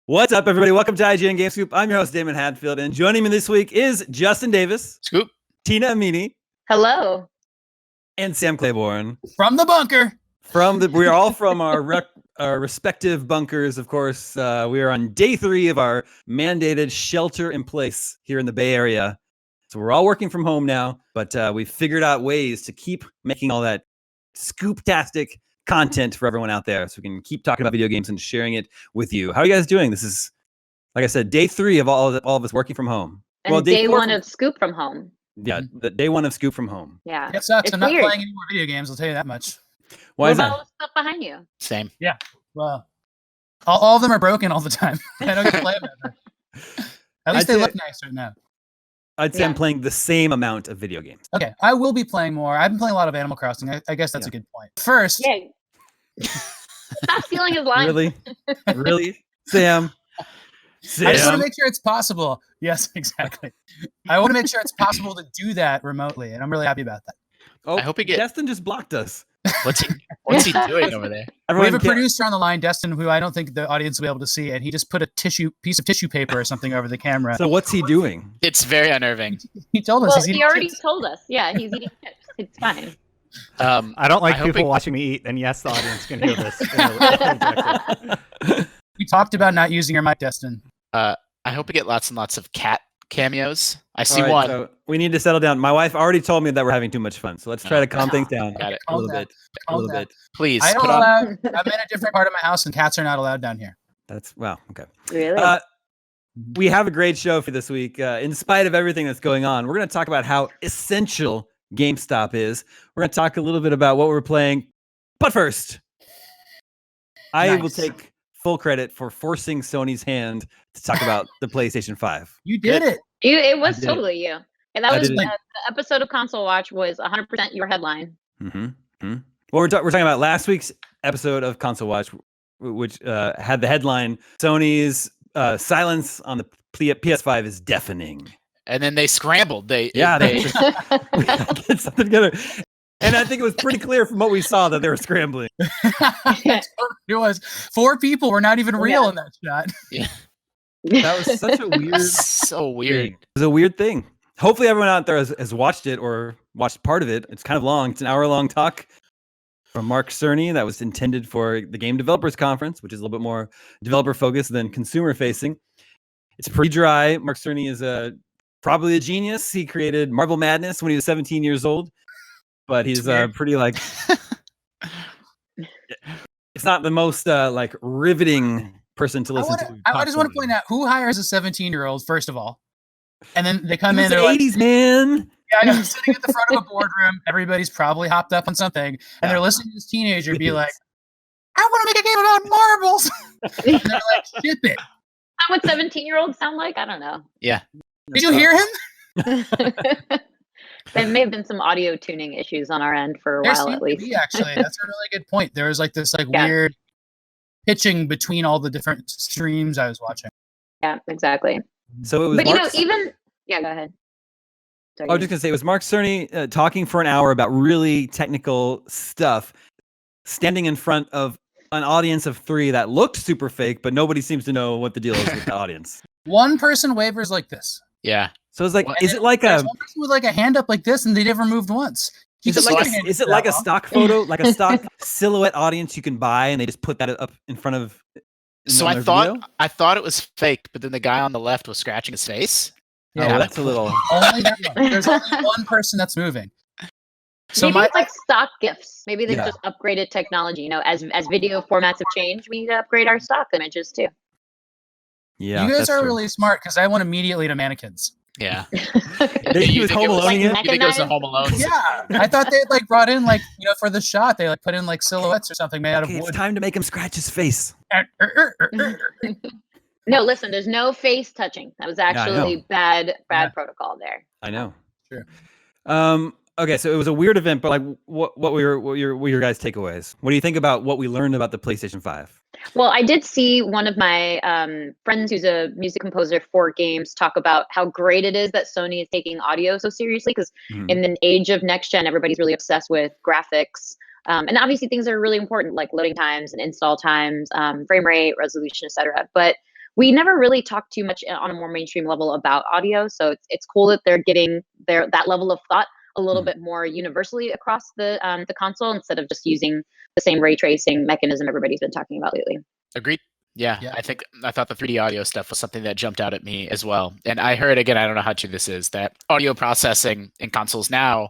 What's up, everybody? Welcome to IGN Game Scoop. I'm your host, Damon Hadfield, and joining me this week is Justin Davis, Scoop, Tina Amini, hello, and Sam Claiborne. from the bunker. We are all from our respective bunkers, of course. We are on day 3 of our mandated shelter in place here in the Bay Area. So we're all working from home now, but we've figured out ways to keep making all that scoop-tastic content for everyone out there, so we can keep talking about video games and sharing it with you. How are you guys doing? This is, like I said, day 3 of all of us working from home. and day 1 of Scoop from home. Yeah, the day 1 of Scoop from home. Yeah, It sucks. It's I'm not weird. playing any more video games. I'll tell you that much. Why What is about that? all the stuff behind you? Same. Well, all of them are broken all the time. I don't get to play them ever. At least I'd they say- look nice right now. I'd say I'm Yeah. playing the same amount of video games. Okay, I will be playing more. I've been playing a lot of Animal Crossing. I guess that's Yeah. a good point. First, Yeah. Stop stealing his line. Really? Really? Sam? I just want to Sam? make sure it's possible. Yes, exactly. I want to make sure it's possible to do that remotely, and I'm really happy about that. Oh, I hope we get- Destin just blocked us. What's he doing over there? We Everyone have a can't- producer on the line, Destin, who I don't think the audience will be able to see, and he just put a piece of tissue paper or something over the camera. So what's he doing? It's very unnerving. He told us Well, he's eating he already chips. told us. Yeah, he's eating chips. It's fine. I don't like I hope people it- watching me eat, and yes, the audience can hear this. We talked about not using your mic, Destin. I hope we get lots and lots of cat cameos. I see All right, one. so we need to settle down. My wife already told me that we're having too much fun, so let's try to calm things down Got it. a little Calm bit. A Calm little down. bit. Please I don't put on. allow. I'm in a different part of my house, and cats are not allowed down here. That's wow. Okay. Really? We have a great show for this week. In spite of everything that's going on, we're going to talk about how essential GameStop is. We're going to talk a little bit about what we're playing. But first, I will Nice. take full credit for forcing Sony's hand to talk about the PlayStation 5. You did it. it was I did it. totally you. And that I was did the it. episode of Console Watch was 100% your headline. Mm-hmm. Well, we're talking about last week's episode of Console Watch, which had the headline, Sony's silence on the PS5 is deafening. And then they scrambled. They They get something together. And I think it was pretty clear from what we saw that they were scrambling. It was 4 people were not even real in that shot. That was such a weird so weird. thing. It was a weird thing. Hopefully everyone out there has watched it or watched part of it. It's kind of long. It's an hour-long talk from Mark Cerny that was intended for the Game Developers Conference, which is a little bit more developer-focused than consumer-facing. It's pretty dry. Mark Cerny is probably a genius. He created Marble Madness when he was 17 years old, but he's pretty like... It's not the most like riveting person to listen to. I just want to point out who hires a 17-year-old, first of all. And then they come in, It's they're the like, 80s, man. yeah, I know, he's sitting at the front of a boardroom. Everybody's probably hopped up on something. And Yeah. they're listening to this teenager be like, I want to make a game about marbles. And they're like, ship it. What 17-year-olds sound like? I don't know. Yeah. Did you hear him? There may have been some audio tuning issues on our end for a There while, seemed at to least. be, actually. That's a really good point. There was like this Yeah. weird pitching between all the different streams I was watching. Yeah, exactly. So it was But Mark... yeah, go ahead. Sorry, I was just gonna say it was Mark Cerny talking for an hour about really technical stuff, standing in front of an audience of 3 that looked super fake, but nobody seems to know what the deal is with the audience. One person wavers like this. Yeah. So it's like, Well, is it like There's a one person with like a hand up like this, and they never moved once. He is it just like put a, his hand is it that like a long. stock photo, like a stock silhouette audience you can buy, and they just put that up in front of? So on I their thought video? it was fake, but then the guy on the left was scratching his face. Oh, Yeah. well, that's a little. Only that one. There's only one person that's moving. So Maybe it's like stock gifs. Maybe they've Yeah. just upgraded technology. You know, as video formats have changed, we need to upgrade our stock images too. Yeah, you guys that's are true. really smart because I went immediately to mannequins. Yeah. He was Home Aloneing Aloneing it? You think it was the Mechanized? Home Alone? Yeah, I thought they had like brought in like for the shot they like put in like silhouettes or something made out Okay, of it's wood. time to make him scratch his face. No, listen, there's no face touching. That was I actually know. bad Yeah. protocol there. I know. Sure. Okay, so it was a weird event, but like, what were your guys' takeaways? What do you think about what we learned about the PlayStation 5? Well, I did see one of my friends who's a music composer for games talk about how great it is that Sony is taking audio so seriously, because Mhm. in the age of next gen, everybody's really obsessed with graphics. And obviously things are really important, like loading times and install times, frame rate, resolution, etc. But we never really talked too much on a more mainstream level about audio. So it's cool that they're getting that level of thought a little bit more universally across the console instead of just using the same ray tracing mechanism everybody's been talking about lately. Agreed. Yeah, I thought the 3D audio stuff was something that jumped out at me as well. And I heard, again, I don't know how true this is, that audio processing in consoles now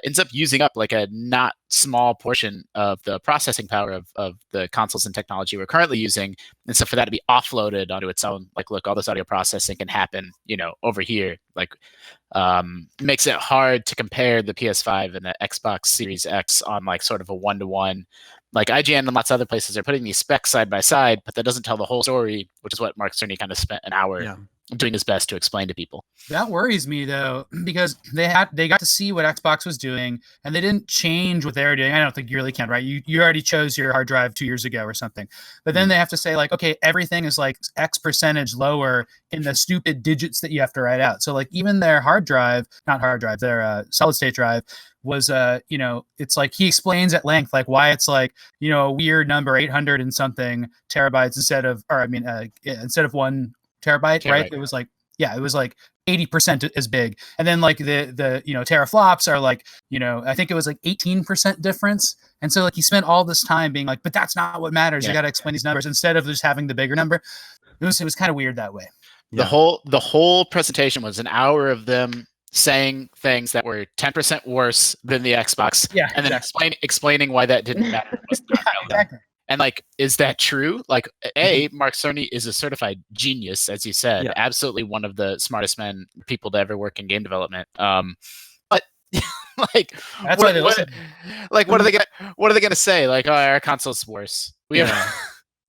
ends up using up like a not small portion of the processing power of the consoles and technology we're currently using. And so for that to be offloaded onto its own, like, look, all this audio processing can happen, over here, like, makes it hard to compare the PS5 and the Xbox Series X on like sort of a one-to-one. Like IGN and lots of other places are putting these specs side by side, but that doesn't tell the whole story, which is what Mark Cerny kind of spent an hour doing his best to explain to people. That worries me though, because they got to see what Xbox was doing, and they didn't change what they were doing. I don't think you really can, right? You already chose your hard drive 2 years ago or something, but then they have to say like, okay, everything is like X percentage lower in the stupid digits that you have to write out. So like even their their solid state drive was it's like he explains at length like why it's like a weird number 800 and something terabytes instead of 1 terabyte, right? It was like 80% as big, and then like the teraflops are like I think it was like 18% difference, and so like he spent all this time being like, but that's not what matters. You got to explain these numbers instead of just having the bigger number. It was kind of weird that way. The whole presentation was an hour of them saying things that were 10% worse than the Xbox, and then explaining why that didn't matter. Exactly. And like, is that true? Like, Mark Cerny is a certified genius, as you said, absolutely one of the smartest people to ever work in game development. But like, that's why they listen. Like, what are they gonna say? Like, oh, our console's worse.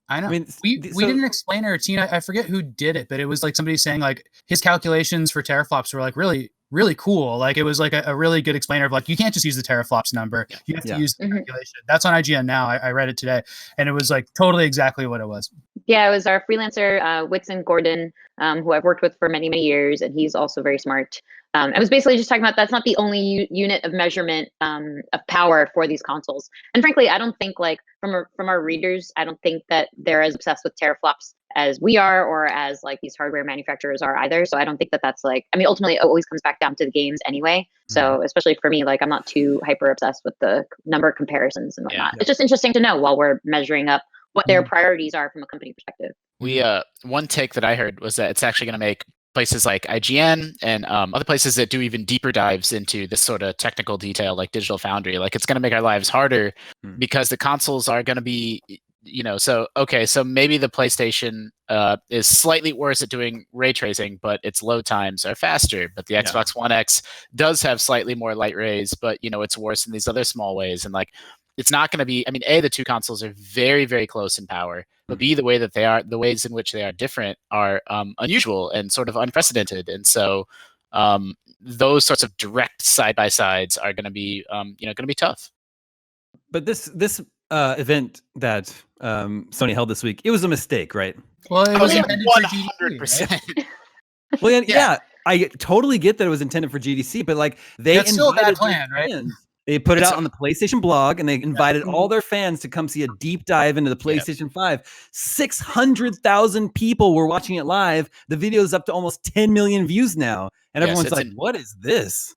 I know. I mean, we didn't explain our team. I forget who did it, but it was like somebody saying like his calculations for teraflops were like really, really cool. Like it was like a really good explainer of like, you can't just use the teraflops number. You have to use the calculation. That's on IGN now. I read it today, and it was like totally exactly what it was. Yeah, it was our freelancer, Whitson Gordon, who I've worked with for many, many years, and he's also very smart. I was basically just talking about that's not the only unit of measurement of power for these consoles. And frankly, I don't think like from our readers, I don't think that they're as obsessed with teraflops as we are, or as like these hardware manufacturers are either. So I don't think that that's like, I mean, ultimately it always comes back down to the games anyway. So especially for me, like I'm not too hyper obsessed with the number comparisons and whatnot. It's just interesting to know while we're measuring up what their priorities are from a company perspective. One take that I heard was that it's actually going to make places like IGN and other places that do even deeper dives into this sort of technical detail, like Digital Foundry, like it's going to make our lives harder because the consoles are going to be, so maybe the PlayStation is slightly worse at doing ray tracing, but its load times are faster. But the Xbox One X does have slightly more light rays, but it's worse in these other small ways. And like, it's not going to be, I mean, A, the two consoles are very, very close in power, but B, the ways in which they are different are unusual and sort of unprecedented. And so those sorts of direct side-by-sides are going to be, going to be tough. But this event that Sony held this week, it was a mistake, right? Well, it was intended for 100%. GDC, right? Well, yeah, I totally get that it was intended for GDC, but like that's still a bad plan, right? They put it out on the PlayStation blog, and they invited all their fans to come see a deep dive into the PlayStation 5. 600,000 people were watching it live. The video is up to almost 10 million views now, and everyone's like, "What is this?"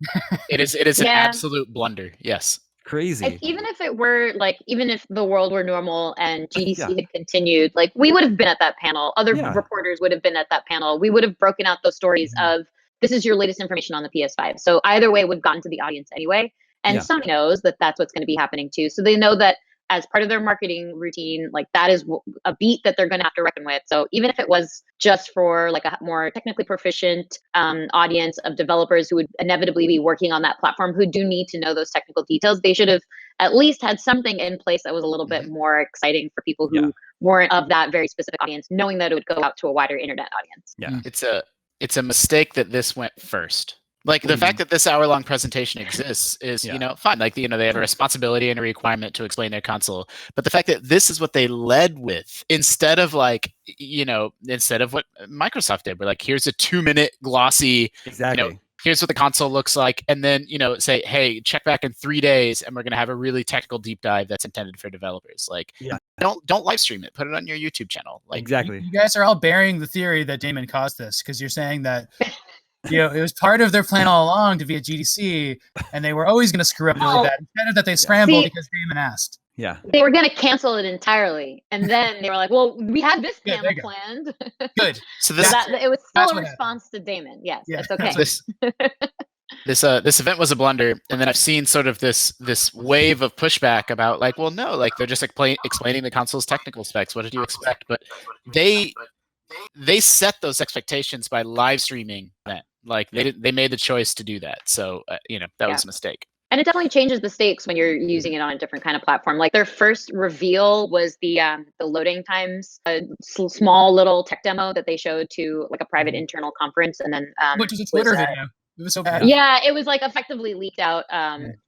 It is an absolute blunder. Yes. Crazy. Even if it were like, even if the world were normal and GDC had continued, like we would have been at that panel. Other reporters would have been at that panel. We would have broken out those stories of this is your latest information on the PS5. So either way, we've gotten to the audience anyway. And Sony knows that that's what's going to be happening too. So they know that as part of their marketing routine, like that is a beat that they're going to have to reckon with. So even if it was just for like a more technically proficient audience of developers who would inevitably be working on that platform, who do need to know those technical details, they should have at least had something in place that was a little bit more exciting for people who weren't of that very specific audience, knowing that it would go out to a wider internet audience. Yeah, it's a mistake that this went first. Like the fact that this hour-long presentation exists is, fine. Like, they have a responsibility and a requirement to explain their console. But the fact that this is what they led with, instead of like, instead of what Microsoft did, where like, here's a 2-minute glossy, here's what the console looks like, and then say, hey, check back in 3 days, and we're going to have a really technical deep dive that's intended for developers. Like, don't live stream it. Put it on your YouTube channel. Like, exactly. You guys are all bearing the theory that Damon caused this because you're saying that it was part of their plan all along to be at GDC, and they were always going to screw up really bad. Instead of that, they scrambled because Damon asked. Yeah, they were going to cancel it entirely, and then they were like, "Well, we had this panel planned." Good. So this it was still a response to Damon. Yes, it's okay. This event was a blunder, and then I've seen sort of this wave of pushback about like, well, no, like they're just explaining the console's technical specs. What did you expect? But they set those expectations by live streaming that. Like they made the choice to do that. So that was a mistake. And it definitely changes the stakes when you're using it on a different kind of platform. Like their first reveal was the loading times, a small little tech demo that they showed to like a private internal conference, and then which is a Twitter video. It was so bad. Yeah, it was like effectively leaked out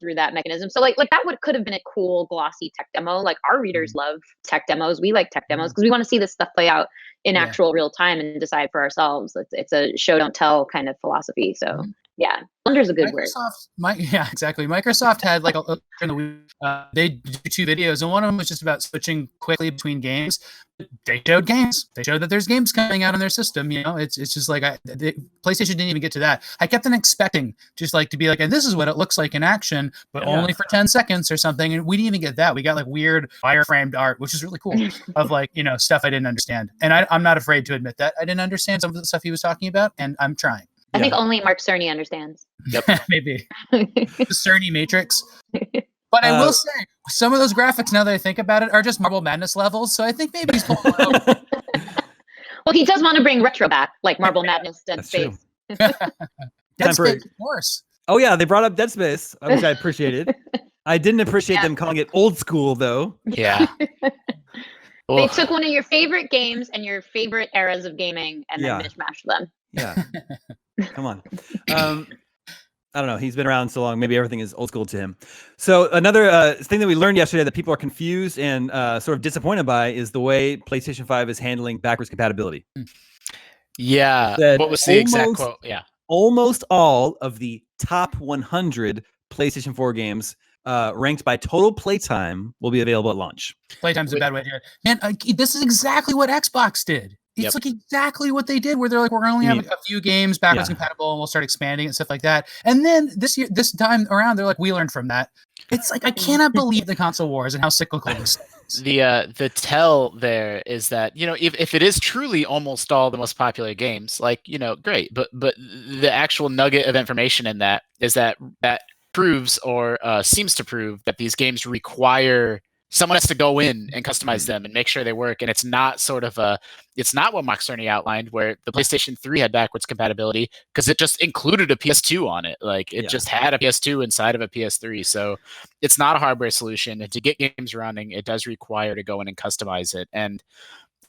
through that mechanism. So like that could have been a cool glossy tech demo. Like our readers love tech demos. We like tech demos because we want to see this stuff play out in actual real time and decide for ourselves. It's a show don't tell kind of philosophy. So yeah, blunder's a good word. Exactly. Microsoft had like during the week, they did 2 videos, and one of them was just about switching quickly between games. They showed games. They showed that there's games coming out on their system. It's just like PlayStation didn't even get to that. I kept on expecting just like to be like, and this is what it looks like in action, but only for 10 seconds or something. And we didn't even get that. We got like weird wireframed art, which is really cool, of like stuff I didn't understand. And I'm not afraid to admit that I didn't understand some of the stuff he was talking about, and I'm trying. I think only Mark Cerny understands. Yep. Maybe. The Cerny Matrix. But I will say, some of those graphics, now that I think about it, are just Marble Madness levels. So I think maybe he's pulling it up. Well, he does want to bring retro back, like Marble Madness, Dead Space. Dead Space, of course. Oh, yeah, they brought up Dead Space, which I appreciated. I didn't appreciate them calling it old school, though. Yeah. They took one of your favorite games and your favorite eras of gaming and then mishmashed them. Yeah. Come on. I don't know. He's been around so long. Maybe everything is old school to him. So another thing that we learned yesterday that people are confused and sort of disappointed by is the way PlayStation 5 is handling backwards compatibility. Yeah. What was the exact quote? Yeah. Almost all of the top 100 PlayStation 4 games ranked by total playtime will be available at launch. Playtime's a bad way to do it. Man, this is exactly what Xbox did. It's like exactly what they did, where they're like, we're only having a few games backwards compatible, and we'll start expanding and stuff like that. And then this time around, they're like, we learned from that. It's like I cannot believe the console wars and how cyclical this is. The tell there is that if it is truly almost all the most popular games, like great, but the actual nugget of information in that is that proves or seems to prove that these games require someone has to go in and customize them and make sure they work. And it's not it's not what Mark Cerny outlined, where the PlayStation 3 had backwards compatibility because it just included a PS2 on it. Like it just had a PS2 inside of a PS3. So it's not a hardware solution. And to get games running, it does require to go in and customize it. And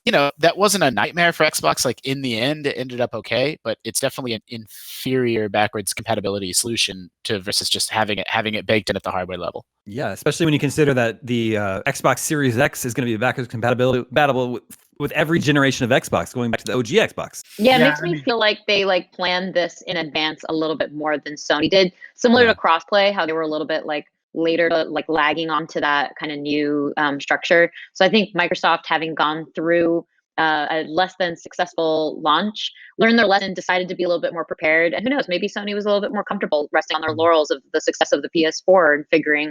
that wasn't a nightmare for Xbox. Like in the end, it ended up okay, but it's definitely an inferior backwards compatibility solution versus just having it baked in at the hardware level. Yeah, especially when you consider that the Xbox Series X is going to be backwards compatible with every generation of Xbox, going back to the OG Xbox. Yeah, it makes me feel like they planned this in advance a little bit more than Sony did. Similar to crossplay, how they were a little bit later, lagging onto that kind of new structure. So I think Microsoft, having gone through a less than successful launch, learned their lesson, decided to be a little bit more prepared. And who knows, maybe Sony was a little bit more comfortable resting on their laurels of the success of the PS4 and figuring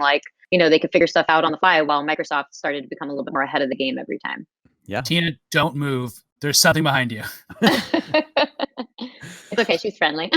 they could figure stuff out on the fly, while Microsoft started to become a little bit more ahead of the game every time. Yeah. Tina, don't move. There's something behind you. It's okay. She's friendly.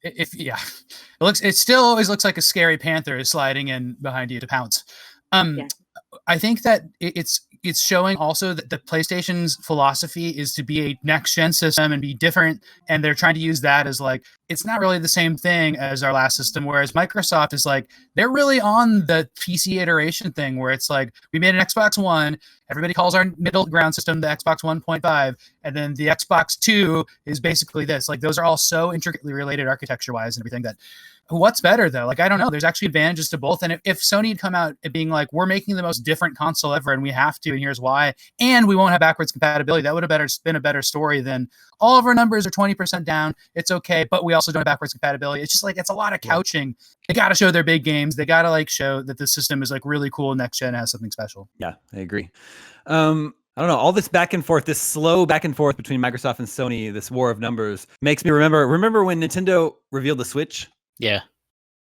It still always looks like a scary panther is sliding in behind you to pounce. I think that it's showing also that the PlayStation's philosophy is to be a next gen system and be different, and they're trying to use that as it's not really the same thing as our last system. Whereas Microsoft is they're really on the PC iteration thing, where it's we made an Xbox One, everybody calls our middle ground system the Xbox 1.5, and then the Xbox 2 is basically this. Those are all so intricately related architecture wise and everything that what's better though? Like, I don't know. There's actually advantages to both. And if Sony had come out being like, we're making the most different console ever and we have to, and here's why, and we won't have backwards compatibility, that would have been a better story than all of our numbers are 20% down. It's okay, but we also don't have backwards compatibility. It's just like, it's a lot of couching. They got to show their big games. They got to like show that the system is like really cool. Next gen has something special. Yeah, I agree. I don't know, all this back and forth, this slow back and forth between Microsoft and Sony, this war of numbers makes me remember when Nintendo revealed the Switch? Yeah.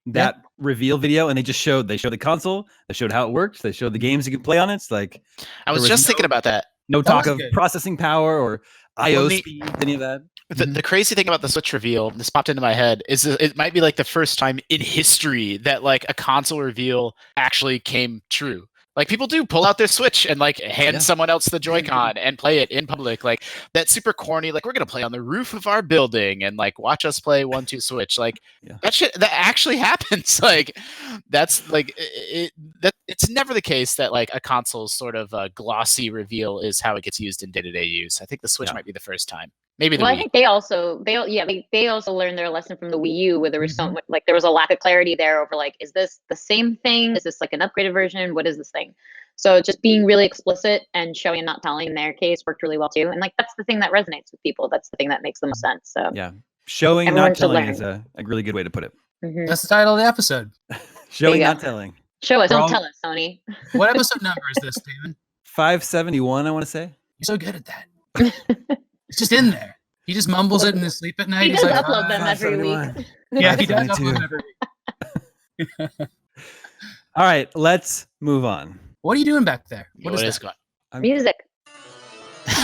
That reveal video, and they showed the console, they showed how it worked, they showed the games you could play on it. It's like, I was just thinking about that. No talk of processing power or I/O speed, any of that. The crazy thing about the Switch reveal, this popped into my head, is that it might be like the first time in history that like a console reveal actually came true. Like, people do pull out their Switch and like hand someone else the Joy-Con and play it in public. Like, that super corny, like, we're gonna play on the roof of our building and like watch us play 1-2 Switch. Like, that shit that actually happens. Like, that's like it's never the case that like a console's sort of glossy reveal is how it gets used in day-to-day use. I think the Switch might be the first time. Maybe the Wii. I think they also learned their lesson from the Wii U, where there was so much, like, there was a lack of clarity there over like, is this the same thing? Is this like an upgraded version? What is this thing? So just being really explicit and showing and not telling in their case worked really well too. And like, that's the thing that resonates with people. That's the thing that makes the most sense. So showing, not telling is a really good way to put it. That's the title of the episode. Showing, not telling. Show us, don't tell us, Sony. What episode number is this, David? 571, I want to say. You're so good at that. It's just in there. He just mumbles it in his sleep at night. He does upload them every week. Yeah, he does upload them every week. All right, let's move on. What are you doing back there? What is going on? Music. Is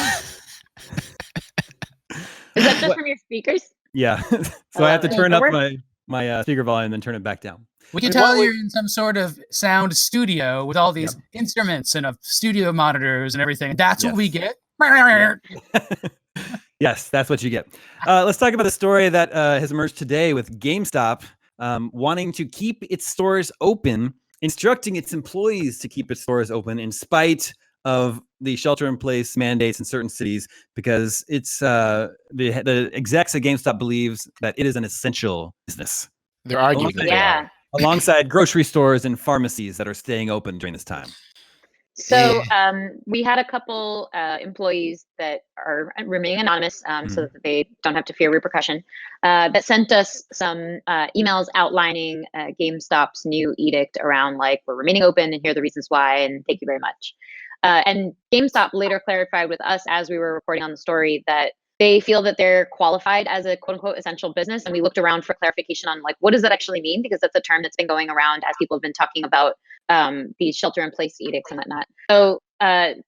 that just from your speakers? Yeah. So I have to turn up my speaker volume and then turn it back down. We can tell you're in some sort of sound studio with all these instruments and studio monitors and everything. That's what we get. Yes, that's what you get. Let's talk about the story that has emerged today with GameStop wanting to keep its stores open, instructing its employees to keep its stores open in spite of the shelter-in-place mandates in certain cities, because it's the execs at GameStop believes that it is an essential business. They're arguing alongside grocery stores and pharmacies that are staying open during this time. So we had a couple employees that are remaining anonymous so that they don't have to fear repercussion that sent us some emails outlining GameStop's new edict around like, we're remaining open and here are the reasons why, and thank you very much. And GameStop later clarified with us as we were reporting on the story that they feel that they're qualified as a quote unquote essential business. And we looked around for clarification on like, what does that actually mean? Because that's a term that's been going around as people have been talking about these shelter in place edicts and whatnot. So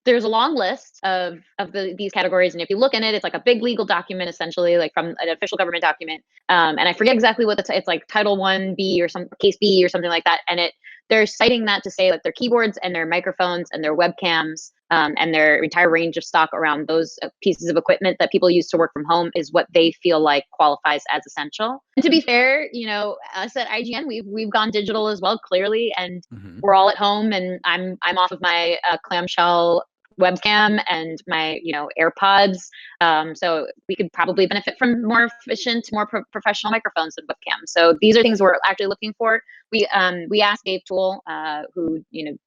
there's a long list of these categories. And if you look in it, it's like a big legal document, essentially, like from an official government document. And I forget exactly what it's like Title 1B or some case B or something like that. And they're citing that to say that their keyboards and their microphones and their webcams and their entire range of stock around those pieces of equipment that people use to work from home is what they feel like qualifies as essential. And to be fair, you know, us at IGN, we've gone digital as well, clearly, and we're all at home, and I'm off of my clamshell webcam and my AirPods, so we could probably benefit from more efficient, more professional microphones and webcams. So these are things we're actually looking for. We asked Dave Toole, who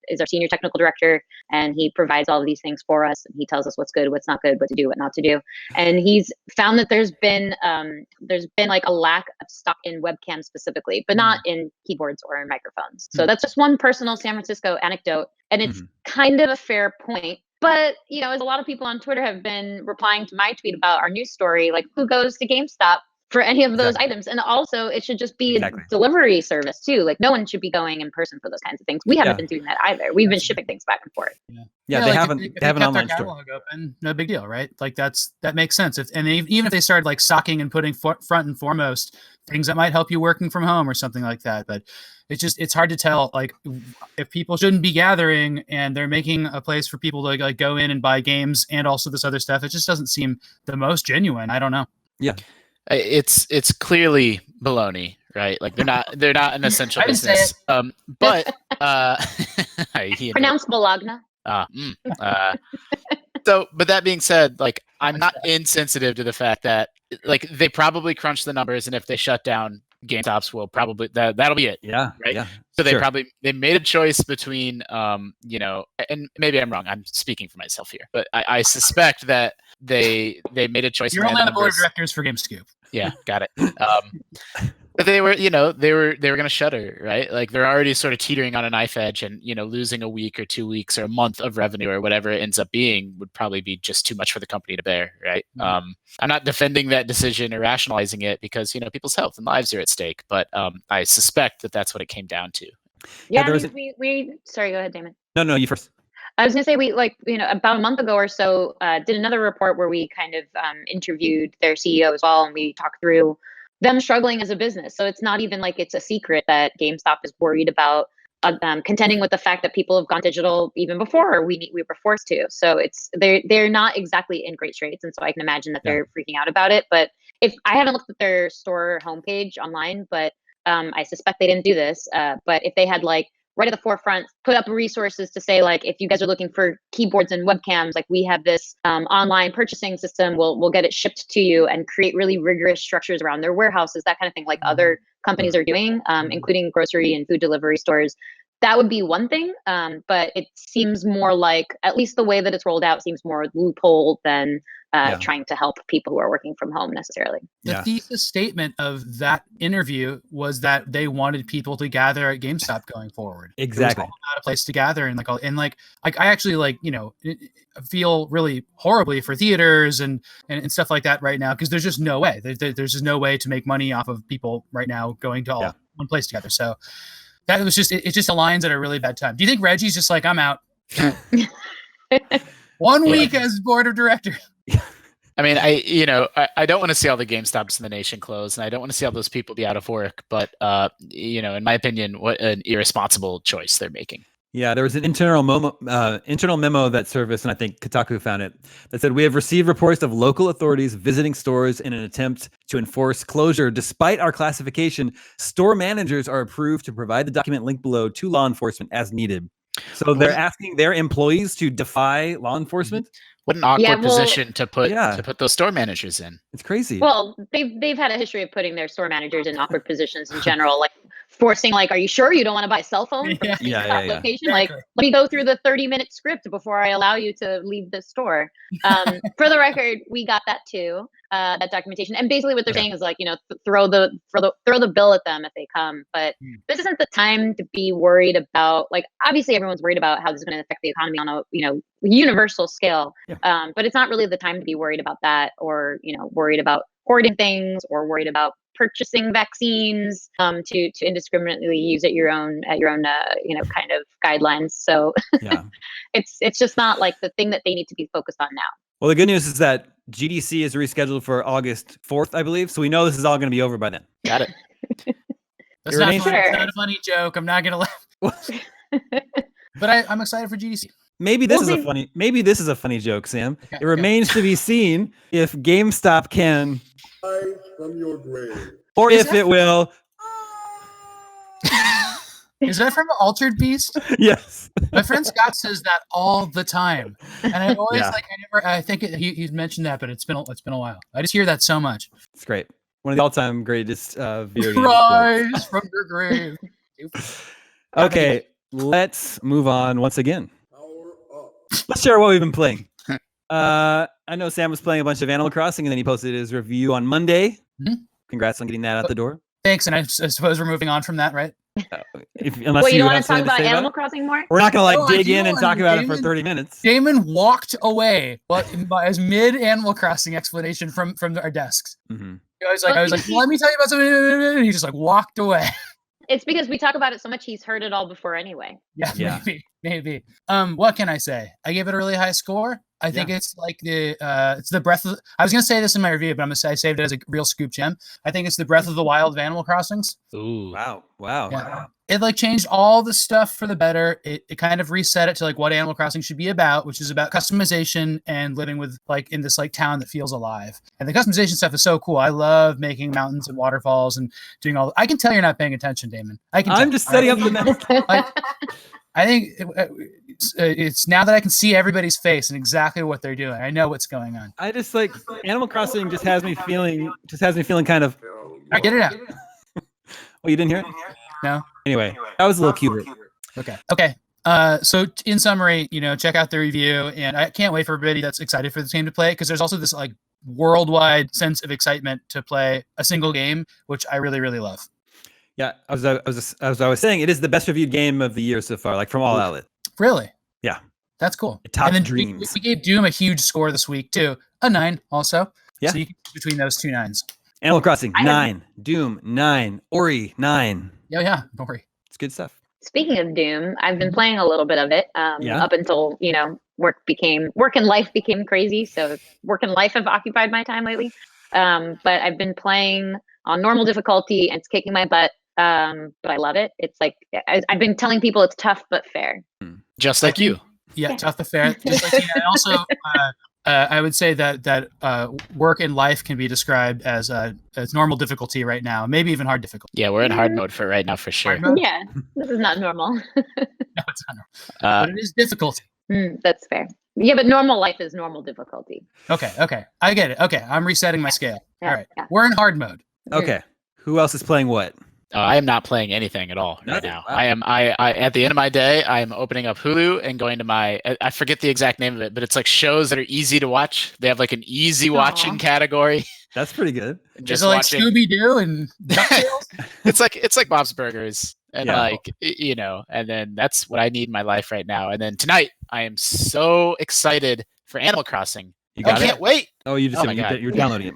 is our senior technical director, and he provides all of these things for us, and he tells us what's good, what's not good, what to do, what not to do. And he's found that there's been like a lack of stock in webcams specifically, but not in keyboards or in microphones. So that's just one personal San Francisco anecdote, and it's kind of a fair point. But, as a lot of people on Twitter have been replying to my tweet about our news story, like, who goes to GameStop for any of those items? And also, it should just be a delivery service, too. Like, no one should be going in person for those kinds of things. We haven't been doing that either. We've been shipping things back and forth. They like haven't. They have an online store. Catalog open, no big deal, right? Like that makes sense. Even if they started like stocking and putting front and foremost things that might help you working from home or something like that, but it's hard to tell. Like, if people shouldn't be gathering and they're making a place for people to like go in and buy games and also this other stuff, it just doesn't seem the most genuine. I don't know. Yeah, it's clearly baloney. Right, like they're not an essential business. But pronounced Bologna. So, but that being said, like, I'm not insensitive to the fact that like they probably crunch the numbers, and if they shut down, GameStops will probably that'll be it. Yeah. Right. Yeah. So they Sure. they made a choice between and maybe I'm wrong. I'm speaking for myself here, but I suspect that they made a choice. You're only on the board of directors for GameScoop. Yeah, got it. But they were going to shutter, right? Like they're already sort of teetering on a knife edge, and losing a week or 2 weeks or a month of revenue or whatever it ends up being would probably be just too much for the company to bear, right? Mm-hmm. I'm not defending that decision or rationalizing it because people's health and lives are at stake, but I suspect that that's what it came down to. Yeah, we sorry, go ahead, Damon. No, you first. I was gonna say we about a month ago or so did another report where we kind of interviewed their CEO as well, and we talked through them struggling as a business. So it's not even like it's a secret that GameStop is worried about contending with the fact that people have gone digital even before we were forced to. So they're not exactly in great straits, and so I can imagine that they're freaking out about it. But if I haven't looked at their store homepage online, but I suspect they didn't do this. But if they had right at the forefront, put up resources to say if you guys are looking for keyboards and webcams, we have this online purchasing system. We'll get it shipped to you and create really rigorous structures around their warehouses, that kind of thing, like other companies are doing, including grocery and food delivery stores. That would be one thing, but it seems more like, at least the way that it's rolled out, seems more loophole than trying to help people who are working from home necessarily. The thesis statement of that interview was that they wanted people to gather at GameStop going forward. Exactly. Not a place to gather, and I actually feel really horribly for theaters and stuff like that right now, because there's just no way. There's just no way to make money off of people right now going to all one place together. So that was just it just aligns at a really bad time. Do you think Reggie's just like, I'm out? 1 week as board of directors. I mean, I don't want to see all the GameStops in the nation close, and I don't want to see all those people be out of work. But in my opinion, what an irresponsible choice they're making. Yeah, there was an internal memo that surfaced, and I think Kotaku found it, that said, we have received reports of local authorities visiting stores in an attempt to enforce closure. Despite our classification, store managers are approved to provide the document linked below to law enforcement as needed. So they're asking their employees to defy law enforcement. What an awkward position to put those store managers in. It's crazy. Well, they've had a history of putting their store managers in awkward positions in general, forcing are you sure you don't want to buy a cell phone from that location? Exactly. Let me go through the 30-minute script before I allow you to leave the store. For the record, we got that too, that documentation. And basically what they're saying is throw the bill at them if they come. But this isn't the time to be worried about, obviously everyone's worried about how this is going to affect the economy on a universal scale. But it's not really the time to be worried about that, or worried about hoarding things, or worried about purchasing vaccines to indiscriminately use at your own kind of guidelines. So it's just not the thing that they need to be focused on now. Well, the good news is that GDC is rescheduled for August 4th, I believe. So we know this is all going to be over by then. Got it. That's not a funny joke. I'm not going to laugh. But I'm excited for GDC. Maybe this is a funny joke, Sam. Okay, it remains to be seen if GameStop can rise from your grave, or if it will. Is that from Altered Beast? Yes. My friend Scott says that all the time, and I always I think he's mentioned that, but it's been a while. I just hear that so much. It's great. One of the all-time greatest video games. Rise from your grave. Okay, let's move on once again. Let's share what we've been playing. I know Sam was playing a bunch of Animal Crossing, and then he posted his review on Monday. Mm-hmm. Congrats on getting that out the door. Thanks, and I suppose we're moving on from that, right? Unless you don't want to talk about Animal Crossing more? We're not going to dig in and talk about it for 30 minutes. Damon walked away by his mid-Animal Crossing explanation from our desks. Mm-hmm. I was like, let me tell you about something. And he just walked away. It's because we talk about it so much, he's heard it all before anyway. Yeah. Maybe. What can I say? I gave it a really high score. I think it's it's the breath of. I was gonna say this in my review, but I'm gonna say I saved it as a real scoop gem. I think it's the Breath of the Wild of Animal Crossings. Ooh, wow. Yeah. It changed all the stuff for the better. It kind of reset it to what Animal Crossing should be about, which is about customization and living with in this town that feels alive. And the customization stuff is so cool. I love making mountains and waterfalls and doing all. I can tell you're not paying attention, Damon. I'm just setting up the next. I think it's now that I can see everybody's face and exactly what they're doing. I know what's going on. I just Animal Crossing just has me feeling kind of. All right, get it out. Oh, you didn't hear it? No. Anyway, that was a little cute. Okay. So in summary, check out the review, and I can't wait for everybody that's excited for this game to play, because there's also this like worldwide sense of excitement to play a single game, which I really, really love. Yeah, as I was saying, it is the best reviewed game of the year so far, like from all outlets. Really? Yeah. That's cool. It tops and then dreams. We gave Doom a huge score this week too, a 9 also. Yeah. So you can choose between those 2 9s. Animal Crossing 9, Doom 9, Ori 9. Yeah, don't worry. It's good stuff. Speaking of Doom, I've been playing a little bit of it up until, work and life became crazy. So work and life have occupied my time lately. But I've been playing on normal difficulty, and it's kicking my butt. But I love it. It's like, I've been telling people it's tough but fair. Just like you. Yeah, tough but fair. Just like you. And also, I would say that work and life can be described as normal difficulty right now, maybe even hard difficulty. Yeah, we're in hard mode for right now for sure. Yeah, this is not normal. No, it's not normal. But it is difficulty. That's fair. Yeah, but normal life is normal difficulty. Okay. I get it. Okay, I'm resetting my scale. Yeah, all right. yeah. We're in hard mode. Okay. Who else is playing what? I am not playing anything at all right now. Wow. I at the end of my day, I am opening up Hulu and going to I forget the exact name of it, but it's like shows that are easy to watch. They have like an easy watching category. That's pretty good. Just like Scooby-Doo and DuckTales? it's like Bob's Burgers. And and then that's what I need in my life right now. And then tonight, I am so excited for Animal Crossing. I can't wait. Oh, you're downloading it.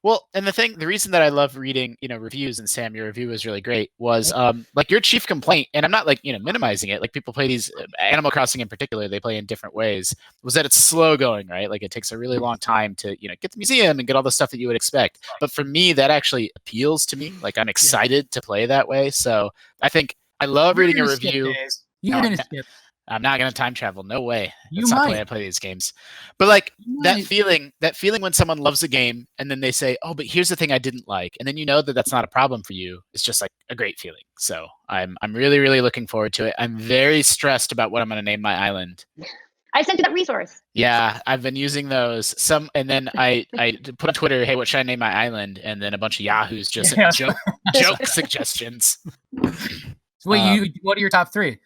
Well, and the reason that I love reading, reviews, and Sam, your review was really great, was like your chief complaint, and I'm not like, minimizing it. Like people play these Animal Crossing in particular, they play in different ways, was that it's slow going, right? Like it takes a really long time to, get the museum and get all the stuff that you would expect. But for me, that actually appeals to me. Like I'm excited to play that way. So I think I love reading a review. You're going to skip. I'm not going to time travel. No way. You That's might. not the way I play these games. But like that feeling when someone loves a game and then they say, "Oh, but here's the thing I didn't like," and then you know that that's not a problem for you. It's just like a great feeling. So I'm really, really looking forward to it. I'm very stressed about what I'm going to name my island. I sent you that resource. Yeah, I've been using those. And then I put on Twitter, "Hey, what should I name my island?" And then a bunch of yahoos just joke suggestions. Wait, what are your top 3?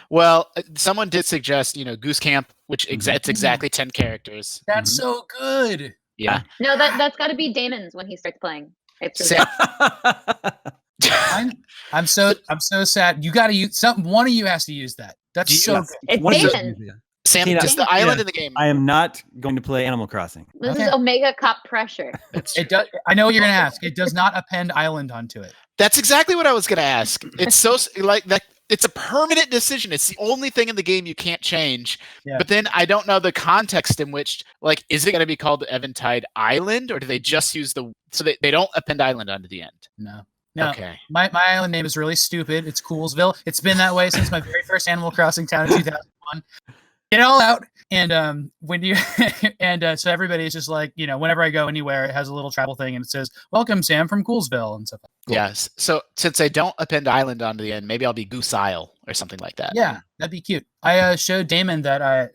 Well, someone did suggest, Goose Camp, which it's exactly 10 characters. That's so good. Yeah. No, that's got to be Damon's when he starts playing. It's Sam, I'm so sad. You got to use something. One of you has to use that. That's so good. It's Damon's. Sam, just the island in the game. I am not going to play Animal Crossing. This is Omega Cop pressure. It does. I know what you're going to ask. It does not append island onto it. That's exactly what I was going to ask. It's so like that. It's a permanent decision. It's the only thing in the game you can't change. Yeah. But then I don't know the context in which, like, is it going to be called Eventide Island, or do they just use so they don't append island onto the end? No. Okay. My island name is really stupid. It's Coolsville. It's been that way since my very first Animal Crossing town in 2001. Get it all out. And when you so everybody is just like, whenever I go anywhere, it has a little travel thing and it says, "Welcome, Sam from Coolsville," and stuff. Cool. Yes. So since I don't append island onto the end, maybe I'll be Goose Isle or something like that. Yeah, that'd be cute. I showed Damon that I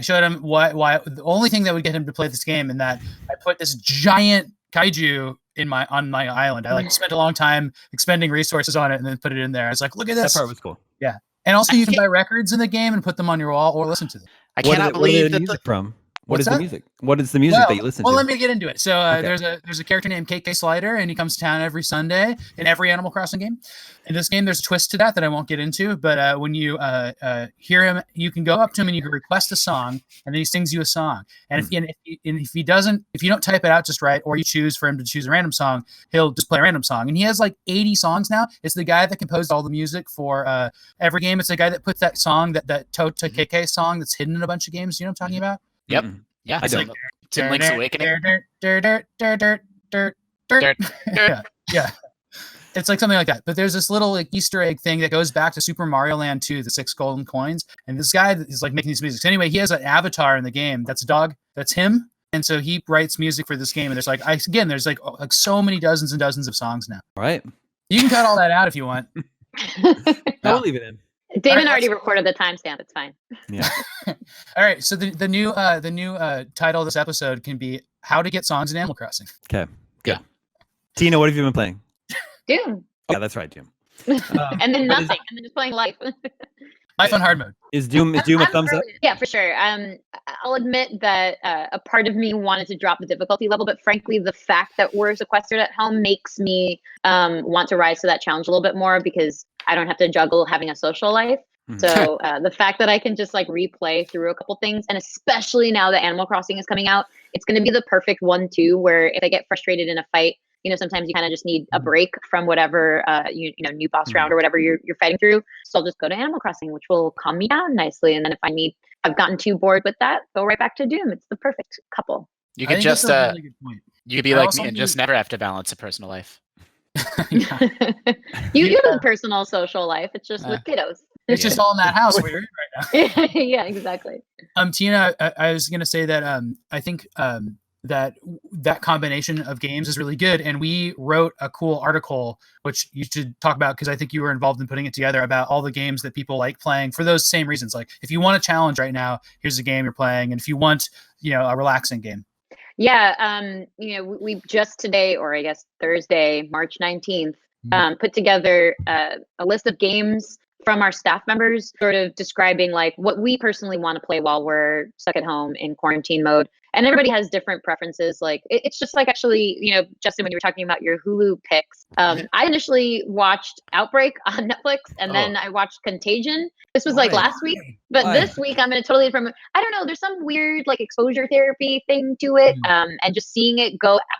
showed him why the only thing that would get him to play this game, and that I put this giant kaiju on my island. I spent a long time expending resources on it and then put it in there. I was like, look at this. That part was cool. Yeah. And also you can buy records in the game and put them on your wall or listen to them. I cannot believe that music from. What is the music? What is the music that you listen to? Well, let me get into it. So there's a character named KK Slider, and he comes to town every Sunday in every Animal Crossing game. In this game, there's a twist to that I won't get into. But when you hear him, you can go up to him and you can request a song, and then he sings you a song. And if you don't type it out just right, or you choose for him to choose a random song, he'll just play a random song. And he has like 80 songs now. It's the guy that composed all the music for every game. It's the guy that put that song, that Tota KK song that's hidden in a bunch of games. You know what I'm talking about? Yep. Yeah, I don't know. It's in Link's Awakening. Yeah. It's like something like that. But there's this little like Easter egg thing that goes back to Super Mario Land 2, the 6 golden coins. And this guy is like making these music. So anyway, he has an avatar in the game. That's a dog. That's him. And so he writes music for this game. And there's like so many dozens and dozens of songs now. Right. You can cut all that out if you want. I'll leave it in. Damon already recorded the timestamp. It's fine. Yeah. All right. So the new title of this episode can be "How to Get Songs in Animal Crossing." Okay. Good. Yeah. Tina, what have you been playing? Doom. Yeah, that's right, Doom. And then nothing, and then just playing life. Life on hard mode. Is Doom a thumbs up? Yeah, for sure. I'll admit that a part of me wanted to drop the difficulty level, but frankly, the fact that we're sequestered at home makes me want to rise to that challenge a little bit more because I don't have to juggle having a social life. So the fact that I can just like replay through a couple things, and especially now that Animal Crossing is coming out, it's going to be the perfect one too, where if I get frustrated in a fight, sometimes you kind of just need a break from whatever new boss round or whatever you're fighting through. So I'll just go to Animal Crossing, which will calm me down nicely. And then if I've gotten too bored with that, go right back to Doom. It's the perfect couple. You could just really good point. you could be like me and just never have to balance a personal life. You do have a personal social life. It's just with kiddos. It's just all in that house where you're in right now. Yeah, exactly. Tina, I was gonna say that I think that combination of games is really good, and we wrote a cool article which you should talk about because I think you were involved in putting it together about all the games that people like playing for those same reasons. Like if you want a challenge right now, here's a game you're playing, and if you want a relaxing game. Yeah, we just today, or I guess Thursday, March 19th, put together a list of games from our staff members, sort of describing like what we personally want to play while we're stuck at home in quarantine mode. And everybody has different preferences. Like it's just like actually, Justin, when you were talking about your Hulu picks, I initially watched Outbreak on Netflix, and then I watched Contagion. This was like last week, but this week I'm in a totally different. I don't know. There's some weird like exposure therapy thing to it, and just seeing it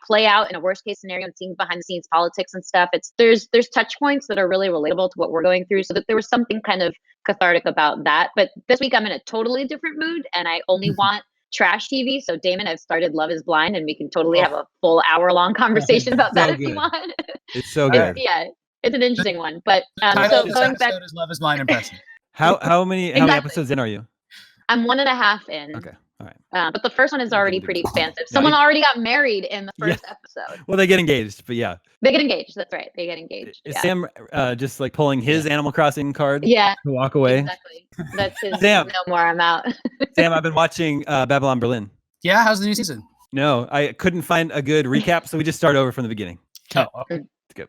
play out in a worst case scenario and seeing behind the scenes politics and stuff. There's touch points that are really relatable to what we're going through. So that there was something kind of cathartic about that. But this week I'm in a totally different mood, and I only want trash TV. So Damon, I've started Love is Blind, and we can totally have a full hour-long conversation about that if you want. It's so good. Yeah, it's an interesting one. But so going back, is Love is Blind impression. How many episodes in are you? I'm 1.5 in. Okay. All right. But the first one is already pretty expansive. Someone already got married in the first episode. Well, they get engaged, but yeah. They get engaged. That's right. They get engaged. Is Sam just like pulling his Animal Crossing card? Yeah. To walk away? Exactly. That's his. Sam. No more. I'm out. Sam, I've been watching Babylon Berlin. Yeah. How's the new season? No, I couldn't find a good recap, so we just start over from the beginning. Oh, okay. It's good.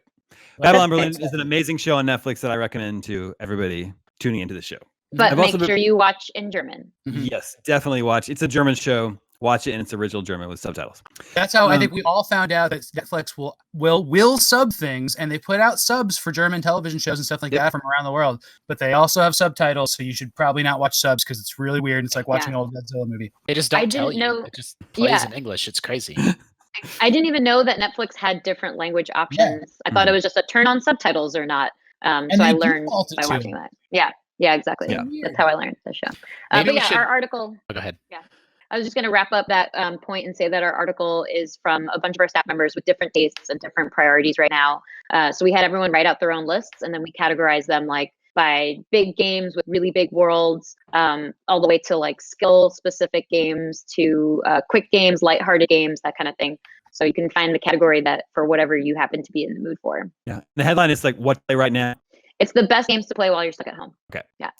Babylon Berlin is an amazing show on Netflix that I recommend to everybody tuning into the show. But make sure you watch in German. Yes, definitely watch. It's a German show. Watch it in its original German with subtitles. That's how I think we all found out that Netflix will sub things, and they put out subs for German television shows and stuff like that from around the world. But they also have subtitles, so you should probably not watch subs because it's really weird. It's like watching an old Godzilla movie. They just don't tell you. It just plays in English. It's crazy. I didn't even know that Netflix had different language options. I thought it was just a turn on subtitles or not. So I learned by watching that. Yeah, exactly. Yeah. That's how I learned the show. But yeah, our article. Oh, go ahead. Yeah. I was just going to wrap up that point and say that our article is from a bunch of our staff members with different tastes and different priorities right now. So we had everyone write out their own lists, and then we categorized them like by big games with really big worlds, all the way to like skill specific games to quick games, lighthearted games, that kind of thing. So you can find the category that for whatever you happen to be in the mood for. Yeah. The headline is like what to play right now. It's the best games to play while you're stuck at home. Okay. Yeah.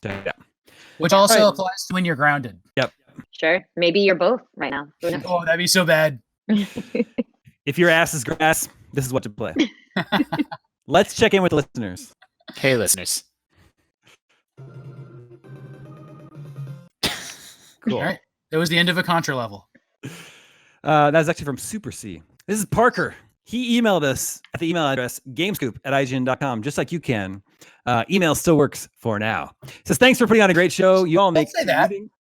Which also applies to when you're grounded. Yep. Sure. Maybe you're both right now. Oh, that'd be so bad. If your ass is grass, this is what to play. Let's check in with the listeners. Hey, listeners. Cool. All right. It was the end of a Contra level. That was actually from Super C. This is Parker. He emailed us at the email address gamescoop@ign.com, just like you can. Email still works for now. Says, thanks for putting on a great show. You all make commuting.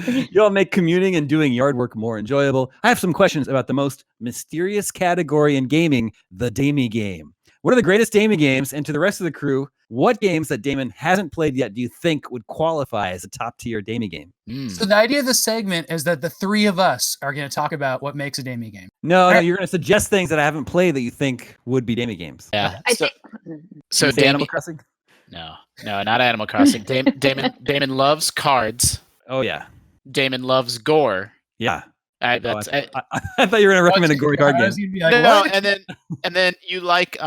You all make commuting and doing yard work more enjoyable. I have some questions about the most mysterious category in gaming, the Damie game. What are the greatest Damie games? And to the rest of the crew, what games that Damon hasn't played yet do you think would qualify as a top tier Damie game? So the idea of the segment is that the three of us are going to talk about what makes a Damie game. No, you're going to suggest things that I haven't played that you think would be Damie games. Yeah. So Animal Crossing? No, not Animal Crossing. Damon loves cards. Oh yeah. Damon loves gore. Yeah. I thought you were going to recommend a gory card game. And then you like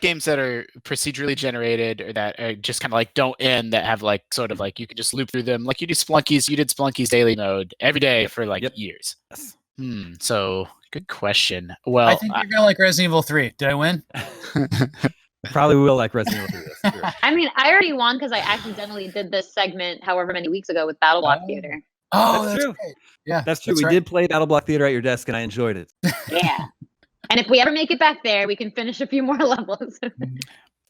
games that are procedurally generated or that are just kind of like don't end, that have like sort of like you can just loop through them. Like you do Splunkies. You did Splunkies daily mode every day for like years. Yes. So good question. Well, I think you're gonna like Resident Evil 3. Did I win? Probably will like Resident Evil 3. That's true. I mean, I already won because I accidentally did this segment however many weeks ago with Battle Block Theater. Oh, That's true. Great. Yeah, That's true. We did play Battle Block Theater at your desk, and I enjoyed it. Yeah. And if we ever make it back there, we can finish a few more levels.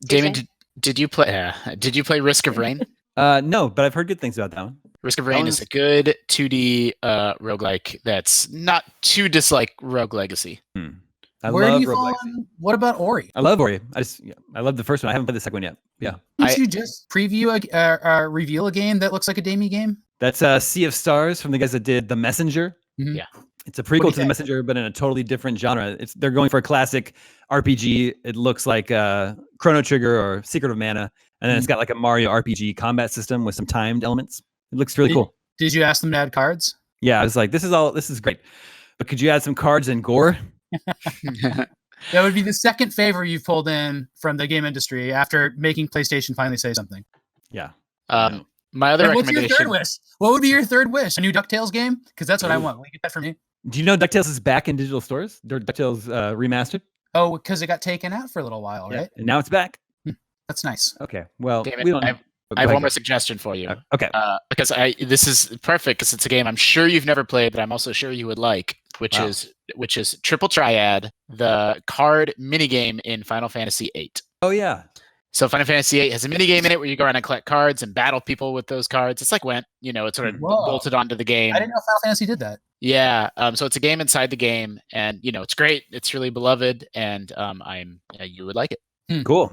Damon, did you play? Did you play Risk of Rain? No, but I've heard good things about that one. Risk of Rain is a good 2D roguelike that's not too dislike Rogue Legacy. Where do you fall on? What about Ori? I love Ori. I love the first one. I haven't played the second one yet. Yeah. Did you just preview reveal a game that looks like a Damie game? That's Sea of Stars from the guys that did The Messenger. Mm-hmm. Yeah. It's a prequel to The Messenger, but in a totally different genre. They're going for a classic RPG. It looks like Chrono Trigger or Secret of Mana, and then it's got like a Mario RPG combat system with some timed elements. It looks really cool. Did you ask them to add cards? Yeah, I was like, this is great, but could you add some cards and gore? That would be the second favor you've pulled in from the game industry after making PlayStation finally say something. Yeah. My other what's recommendation. Your third wish? What would be your third wish? A new DuckTales game? Because that's what I want. Will you get that from me? Do you know DuckTales is back in digital stores? DuckTales remastered? Oh, because it got taken out for a little while, right? And now it's back. That's nice. Okay. Well, Damn it, we don't. I have one more suggestion for you. Okay. Because this is perfect because it's a game I'm sure you've never played, but I'm also sure you would like, which is Triple Triad, the card minigame in Final Fantasy VIII. Oh yeah. So Final Fantasy VIII has a minigame in it where you go around and collect cards and battle people with those cards. It's like Gwent, it's sort of bolted onto the game. I didn't know Final Fantasy did that. Yeah. So it's a game inside the game, and it's great. It's really beloved, and you would like it. Cool.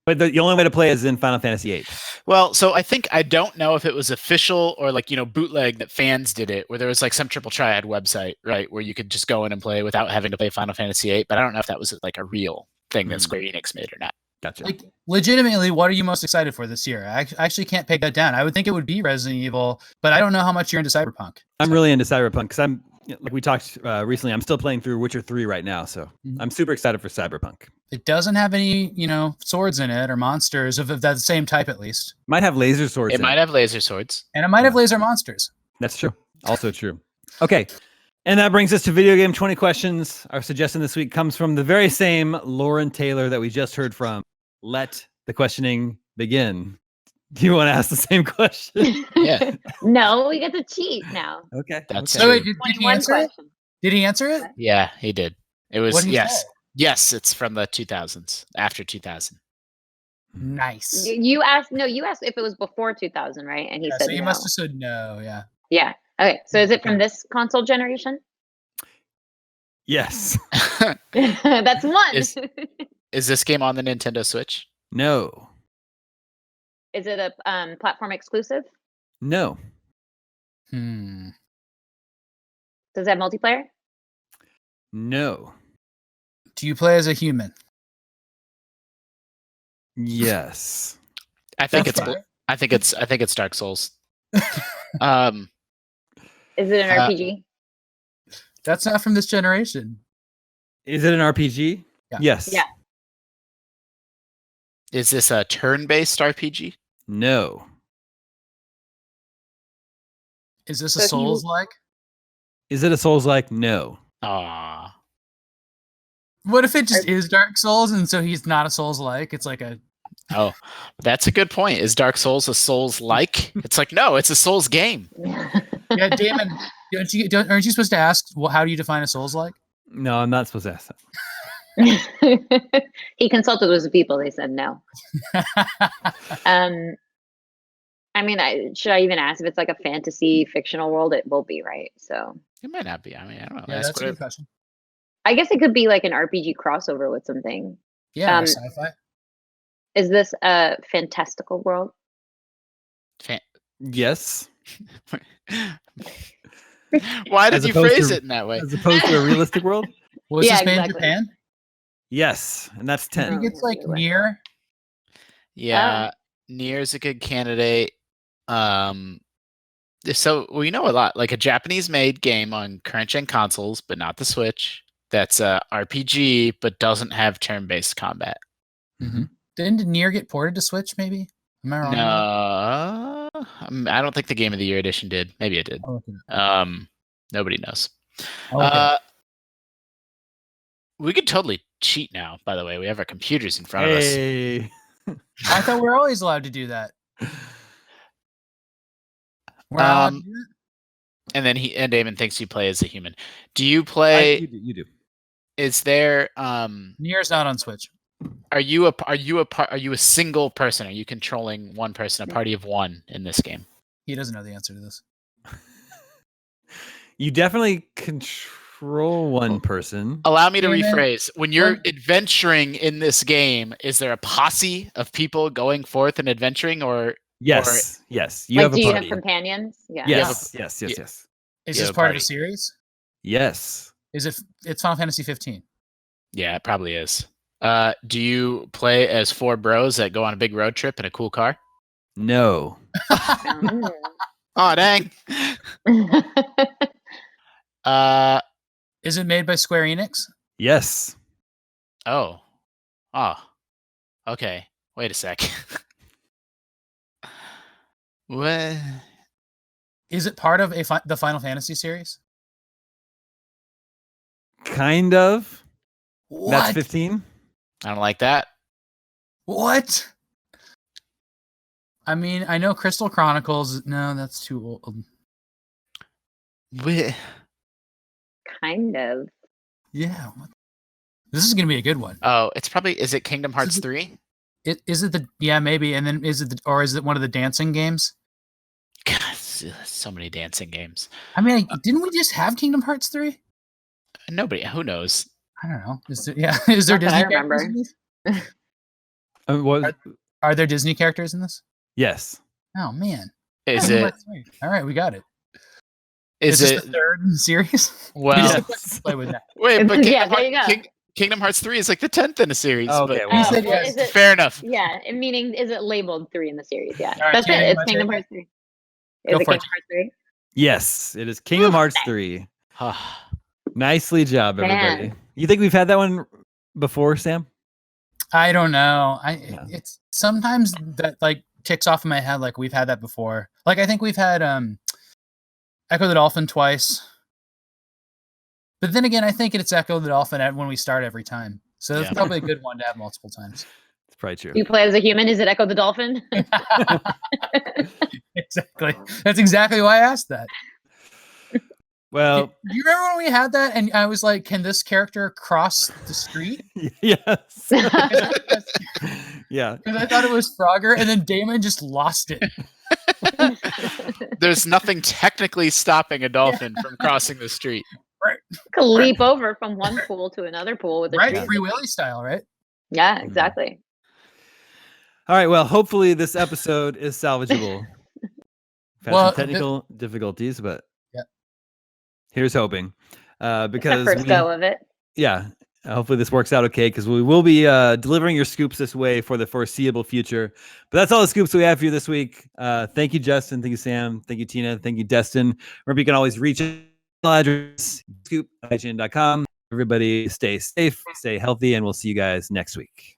But the only way to play is in Final Fantasy VIII. Well, so I don't know if it was official or bootleg that fans did it, where there was like some Triple Triad website, right, where you could just go in and play without having to play Final Fantasy VIII. But I don't know if that was like a real thing that Square Enix made or not. Gotcha. Like, legitimately, what are you most excited for this year? I actually can't peg that down. I would think it would be Resident Evil, but I don't know how much you're into Cyberpunk. I'm really into Cyberpunk because I'm, like we talked recently, I'm still playing through Witcher 3 right now. So I'm super excited for Cyberpunk. It doesn't have any, swords in it or monsters of that same type, at least. Might have laser swords. It might have laser swords. And it might have laser monsters. That's true. Also true. Okay. And that brings us to Video Game 20 Questions. Our suggestion this week comes from the very same Lauren Taylor that we just heard from. Let the questioning begin. Do you want to ask the same question? Yeah. No, we get to cheat now. Okay. That's So wait, did he answer it? Question. Did he answer it? Yeah, he did. It was What did he yes. say? Yes, it's from the 2000s, after 2000. Nice. You asked if it was before 2000, right? And he said so you no. must have said no, yeah. Yeah. Okay. So is it from this console generation? Yes. That's one. Is this game on the Nintendo Switch? No. Is it a platform exclusive? No. Hmm. Does it have multiplayer? No. Do you play as a human? Yes. I think That's it's fine. I think it's Dark Souls. Is it an RPG? That's not from this generation. Is it an RPG? Yeah. Yes. Yeah. Is this a turn-based RPG? No. Is this So a if you- Souls-like? Is it a Souls-like? No. Ah. What if it just is Dark Souls and so he's not a Souls-like? It's like a... Oh, that's a good point. Is Dark Souls a Souls-like? It's like, no, it's a Souls game. Yeah, Damon, aren't you supposed to ask, how do you define a Souls-like? No, I'm not supposed to ask that. He consulted with the people. They said no. I mean, should I even ask if it's like a fantasy fictional world? It will be, right? So It might not be. I mean, I don't know. Yeah, that's a good question. I guess it could be like an RPG crossover with something. Yeah, Um, sci-fi. Is this a fantastical world? Yes. Why did As you opposed phrase to- it in that way? As opposed to a realistic world? Was yeah, this made in exactly. Japan? Yes. And that's I 10. think it's like really? near. Yeah, Nier's a good candidate. So we know a lot. Like a Japanese-made game on current-gen consoles, but not the Switch. That's a RPG, but doesn't have turn-based combat. Mm-hmm. Didn't Nier get ported to Switch, maybe? Am I wrong? No, I don't think the Game of the Year edition did. Maybe it did. Oh, okay. Nobody knows. Okay. We could totally cheat now, by the way. We have our computers in front of us. I thought we were always allowed to do that. We're not allowed to do that? And then Damon thinks you play as a human. Do you play? You do. Is there Nier's not on Switch. Are you a single person? Are you controlling one person, a party of one in this game? He doesn't know the answer to this. You definitely control one person. Allow me to Damon, rephrase. When you're adventuring in this game, is there a posse of people going forth and adventuring, or yes. You like, have a do you party. have companions? Yeah. Yes. Is this part of a series? Yes. Is it? It's Final Fantasy 15. Yeah, it probably is. Do you play as four bros that go on a big road trip in a cool car? No. Oh, dang. Is it made by Square Enix? Yes. Oh. Okay. Wait a sec. What? Is it part of the Final Fantasy series? Kind of. What? That's 15. I don't like that. What? I mean, I know Crystal Chronicles. No, that's too old. Kind of. Yeah. This is gonna be a good one. Oh, it's probably. Is it Kingdom Hearts 3? Is it the? Yeah, maybe. And then is it one of the dancing games? God, so many dancing games. I mean, didn't we just have Kingdom Hearts 3? Nobody. Who knows? I don't know. Is there Not that I Disney characters in this? Are there Disney characters in this? Yes. Oh man. Is Kingdom it? Hearts 3. All right, we got it. Is this it the third in the series? Well, We just play with that. wait, but Yeah, there you go. Kingdom Hearts 3 is like the 10th in a series. Oh, okay, but well, said well, yes. is it, fair enough. yeah, meaning is it labeled 3 in the series? Yeah, All right, that's Kingdom it. It's Hearts Kingdom 3. Hearts 3. Is Go it for Kingdom it. Hearts 3? Yes, it is Kingdom Hearts 3. Nicely job, everybody. Man. You think we've had that one before, Sam? I don't know. Yeah. It's sometimes that like ticks off in my head like we've had that before. Like I think we've had Echo the Dolphin twice. But then again, I think it's Echo the Dolphin when we start every time. So that's probably a good one to have multiple times. It's probably true. Do you play as a human? Is it Echo the Dolphin? Exactly. That's exactly why I asked that. Well, Do you remember when we had that and I was like, can this character cross the street? yes. Yeah. Because I thought it was Frogger, and then Damon just lost it. There's nothing technically stopping a dolphin from crossing the street. Could leap over from one pool to another pool with a Right? street. Free Willy style, right? Yeah, exactly. All right. Well, hopefully this episode is salvageable. We've had some technical difficulties, but here's hoping. It's Because the first go of it. yeah, hopefully this works out okay, because we will be delivering your scoops this way for the foreseeable future. But that's all the scoops we have for you this week. Thank you, Justin. Thank you, Sam. Thank you, Tina. Thank you, Destin. Remember, you can always reach address scoop@ign.com. Everybody stay safe, stay healthy, and we'll see you guys next week.